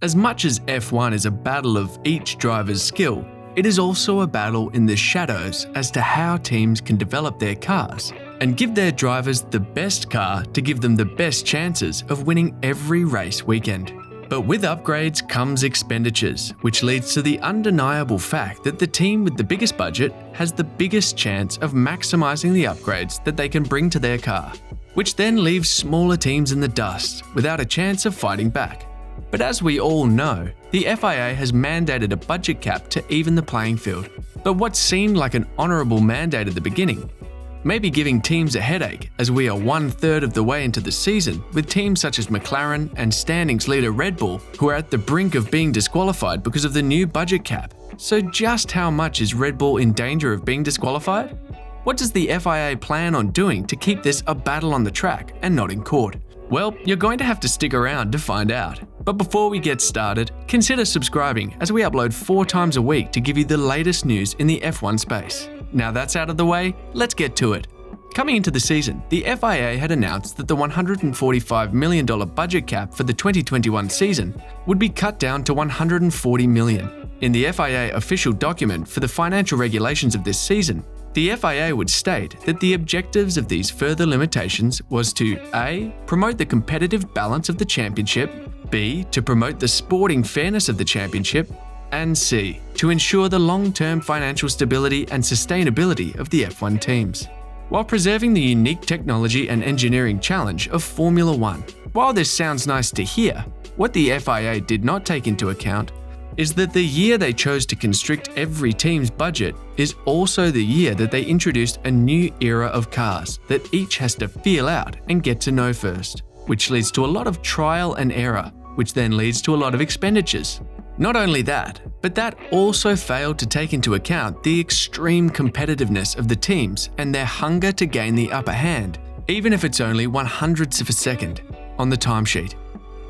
As much as F1 is a battle of each driver's skill, it is also a battle in the shadows as to how teams can develop their cars and give their drivers the best car to give them the best chances of winning every race weekend. But with upgrades comes expenditures, which leads to the undeniable fact that the team with the biggest budget has the biggest chance of maximizing the upgrades that they can bring to their car, which then leaves smaller teams in the dust without a chance of fighting back. But as we all know, the FIA has mandated a budget cap to even the playing field. But what seemed like an honourable mandate at the beginning may be giving teams a headache, as we are 1/3 of the way into the season with teams such as McLaren and standings leader Red Bull who are at the brink of being disqualified because of the new budget cap. So just how much is Red Bull in danger of being disqualified? What does the FIA plan on doing to keep this a battle on the track and not in court? Well, you're going to have to stick around to find out. But before we get started, consider subscribing as we upload 4 times a week to give you the latest news in the F1 space. Now that's out of the way, let's get to it. Coming into the season, the FIA had announced that the $145 million budget cap for the 2021 season would be cut down to $140 million. In the FIA official document for the financial regulations of this season, the FIA would state that the objectives of these further limitations was to A. Promote the competitive balance of the championship, B. To promote the sporting fairness of the championship, and C. To ensure the long-term financial stability and sustainability of the F1 teams, while preserving the unique technology and engineering challenge of Formula One. While this sounds nice to hear, what the FIA did not take into account is that the year they chose to constrict every team's budget is also the year that they introduced a new era of cars that each has to feel out and get to know first, which leads to a lot of trial and error, which then leads to a lot of expenditures. Not only that, but that also failed to take into account the extreme competitiveness of the teams and their hunger to gain the upper hand, even if it's only 100ths of a second on the timesheet.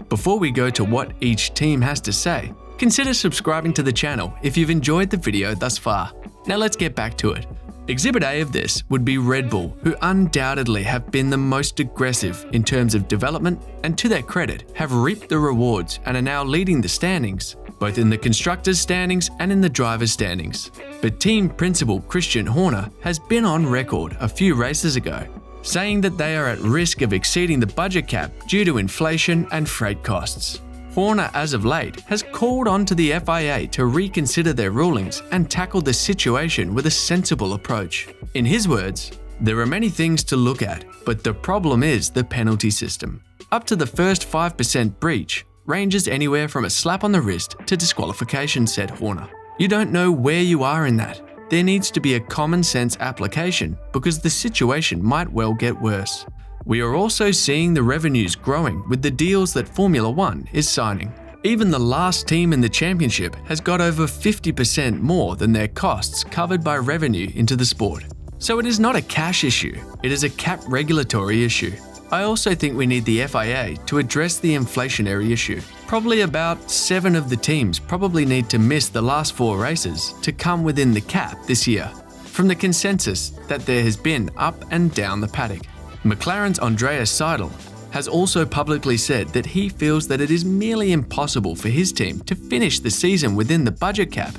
Before we go to what each team has to say, consider subscribing to the channel if you've enjoyed the video thus far. Now let's get back to it. Exhibit A of this would be Red Bull, who undoubtedly have been the most aggressive in terms of development and, to their credit, have reaped the rewards and are now leading the standings, both in the constructors' standings and in the drivers' standings. But team principal Christian Horner has been on record a few races ago, saying that they are at risk of exceeding the budget cap due to inflation and freight costs. Horner, as of late, has called on to the FIA to reconsider their rulings and tackle the situation with a sensible approach. In his words, "There are many things to look at, but the problem is the penalty system. Up to the first 5% breach ranges anywhere from a slap on the wrist to disqualification," said Horner. "You don't know where you are in that. There needs to be a common sense application because the situation might well get worse. We are also seeing the revenues growing with the deals that Formula One is signing. Even the last team in the championship has got over 50% more than their costs covered by revenue into the sport. So it is not a cash issue, it is a cap regulatory issue. I also think we need the FIA to address the inflationary issue. Probably about 7 of the teams probably need to miss the last 4 races to come within the cap this year, from the consensus that there has been up and down the paddock. McLaren's Andreas Seidel has also publicly said that he feels that it is merely impossible for his team to finish the season within the budget cap,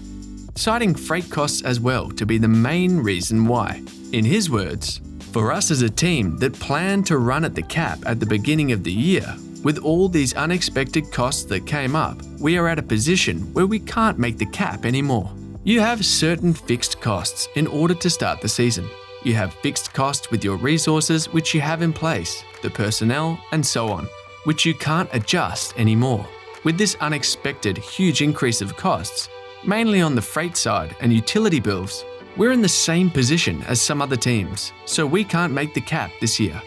citing freight costs as well to be the main reason why. In his words, "For us as a team that planned to run at the cap at the beginning of the year, with all these unexpected costs that came up, we are at a position where we can't make the cap anymore. You have certain fixed costs in order to start the season. You have fixed costs with your resources which you have in place, the personnel and so on, which you can't adjust anymore. With this unexpected huge increase of costs, mainly on the freight side and utility bills, we're in the same position as some other teams, so we can't make the cap this year."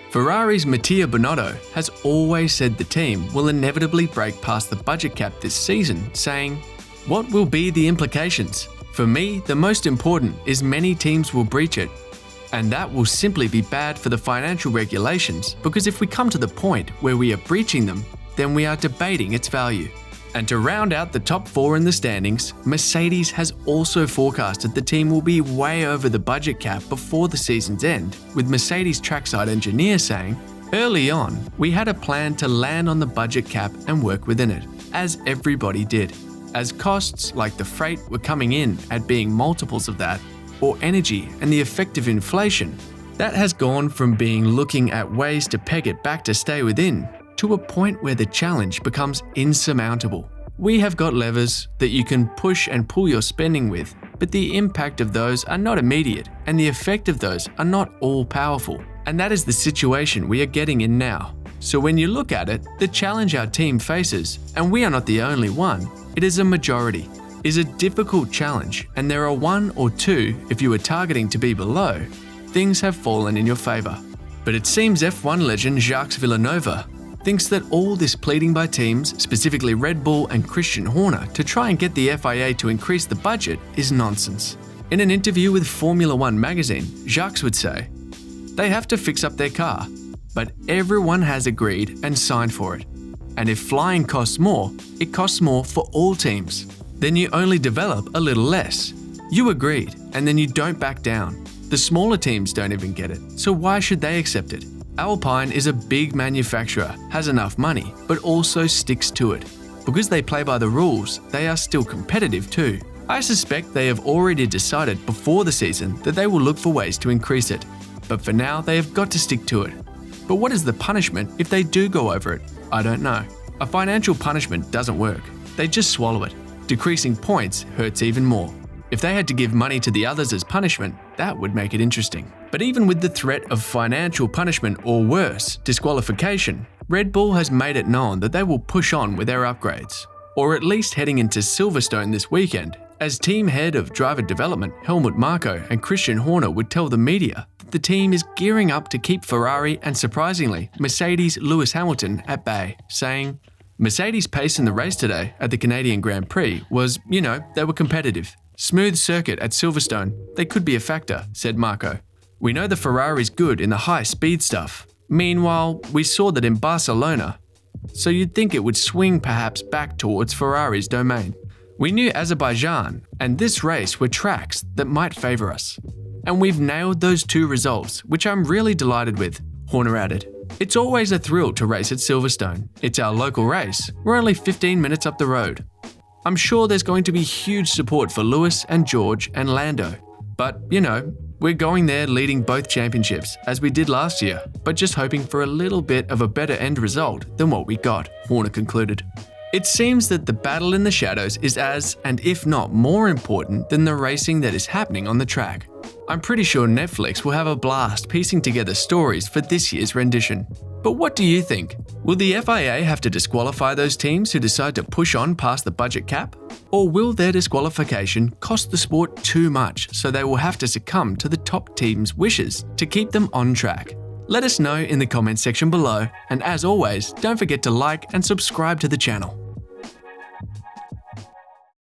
Ferrari's Mattia Binotto has always said the team will inevitably break past the budget cap this season, saying, "What will be the implications? For me, the most important is many teams will breach it, and that will simply be bad for the financial regulations because if we come to the point where we are breaching them, then we are debating its value." And to round out the top 4 in the standings, Mercedes has also forecasted the team will be way over the budget cap before the season's end, with Mercedes trackside engineer saying, "Early on, we had a plan to land on the budget cap and work within it. as everybody did, as costs like the freight were coming in at being multiples of that, or energy and the effect of inflation. That has gone from being looking at ways to peg it back to stay within, to a point where the challenge becomes insurmountable. We have got levers that you can push and pull your spending with, but the impact of those are not immediate and the effect of those are not all powerful. And that is the situation we are getting in now. So when you look at it, the challenge our team faces, and we are not the only one, it is a majority, is a difficult challenge, and there are one or two, if you were targeting to be below, things have fallen in your favour. But it seems F1 legend Jacques Villeneuve thinks that all this pleading by teams, specifically Red Bull and Christian Horner, to try and get the FIA to increase the budget is nonsense. In an interview with Formula One magazine, Jacques would say, "They have to fix up their car, but everyone has agreed and signed for it. And if flying costs more, it costs more for all teams. Then you only develop a little less. You agreed, and then you don't back down. The smaller teams don't even get it, so why should they accept it? Alpine is a big manufacturer, has enough money, but also sticks to it. Because they play by the rules, they are still competitive too. I suspect they have already decided before the season that they will look for ways to increase it. But for now, they have got to stick to it. But what is the punishment if they do go over it? I don't know. A financial punishment doesn't work. They just swallow it. Decreasing points hurts even more. If they had to give money to the others as punishment, that would make it interesting. But even with the threat of financial punishment or worse, disqualification, Red Bull has made it known that they will push on with their upgrades. Or at least heading into Silverstone this weekend, as team head of driver development Helmut Marko and Christian Horner would tell the media that the team is gearing up to keep Ferrari and surprisingly Mercedes' Lewis Hamilton at bay, saying, "Mercedes' pace in the race today at the Canadian Grand Prix was, they were competitive. Smooth circuit at Silverstone, they could be a factor," said Marko. "We know the Ferrari's good in the high speed stuff. Meanwhile, we saw that in Barcelona. So you'd think it would swing perhaps back towards Ferrari's domain. We knew Azerbaijan and this race were tracks that might favour us. And we've nailed those two results, which I'm really delighted with," Horner added. "It's always a thrill to race at Silverstone. It's our local race. We're only 15 minutes up the road. I'm sure there's going to be huge support for Lewis and George and Lando. But, we're going there leading both championships, as we did last year, but just hoping for a little bit of a better end result than what we got," Horner concluded. It seems that the battle in the shadows is as, and if not more important than the racing that is happening on the track. I'm pretty sure Netflix will have a blast piecing together stories for this year's rendition. But what do you think? Will the FIA have to disqualify those teams who decide to push on past the budget cap? Or will their disqualification cost the sport too much so they will have to succumb to the top team's wishes to keep them on track? Let us know in the comments section below, and as always, don't forget to like and subscribe to the channel.